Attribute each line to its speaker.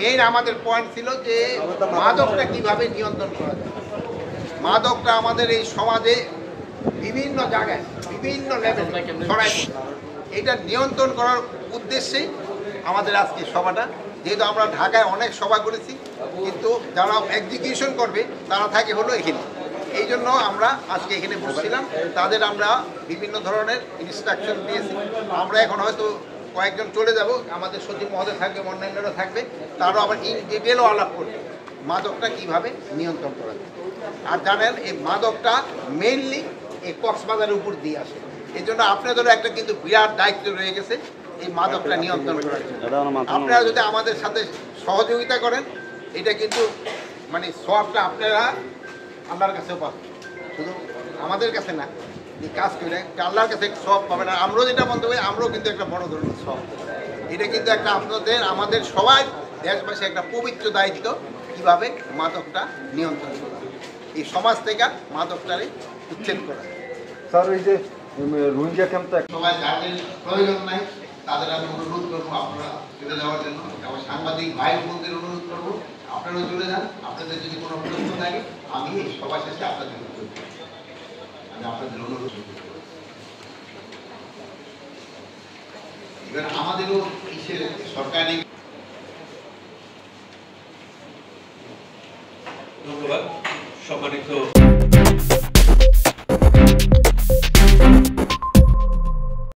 Speaker 1: Main আমাদের point ছিল যে মাদকটা কিভাবে নিয়ন্ত্রণ করা যায়। মাদকটা আমাদের এই সমাজে বিভিন্ন জায়গায় বিভিন্ন লেভেলে ছড়ায় পড়ছে। এটা নিয়ন্ত্রণ করার উদ্দেশ্যেই আমাদের আজকে সভাটা। যেহেতু আমরা ঢাকায় অনেক সভা করেছি, কিন্তু যারা এক্সিকিউশন করবে তারা থাকে হলো এখানে। এই জন্য আমরা আজকে এখানে বসছিলাম, তাদের আমরা বিভিন্ন ধরনের ইনস্ট্রাকশন দিয়েছি। আমরা এখন হয়তো কয়েকজন চলে যাব, আমাদের সচিব মহোদয় থাকবে, অন্যান্যরা থাকবে, তারও আবার ইন ডিটেলও আলাপ করবে মাদকটা কিভাবে নিয়ন্ত্রণ করা যায়। আর জানেন এই মাদকটা মেইনলি এই কক্সবাজারের উপর দিয়ে আসে, এই জন্য আপনাদেরও একটা কিন্তু বিরাট দায়িত্ব রয়ে গেছে এই মাদকটা নিয়ন্ত্রণ করার জন্য। আপনারা যদি আমাদের সাথে সহযোগিতা করেন, এটা কিন্তু মানে সবটা আপনারা আল্লাহর কাছেও পাবেন, শুধু আমাদের কাছে না। এই কাজ করে আল্লাহর কাছে সব পাবেন। আর আমরাও যেটা বলতে পারি, আমরাও কিন্তু একটা বড় ধরনের সব। এটা কিন্তু একটা আপনাদের আমাদের সবাই দেশবাসী একটা পবিত্র দায়িত্ব, কীভাবে মাদকটা নিয়ন্ত্রণ করা, এই সমাজ থেকে মাদকটারে উচ্ছেদ করা।
Speaker 2: স্যার এই যে রোহিঙ্গা ক্যাম্পটা
Speaker 1: সবাই যাদের প্রয়োজন নাই তাদের আমি অনুরোধ করবো আপনারা চলে যাওয়ার জন্য। আমার সাংবাদিক ভাই বোনদের অনুরোধ করবো আপনারাও চলে যান। আপনাদের যদি কোনো প্রশ্ন থাকে আমি এই সভা শেষে আপনাদের আমি আপনাদের অনুরোধ করব। এবার আমাদেরও সরকারি
Speaker 3: ধন্যবাদ সম্মানিত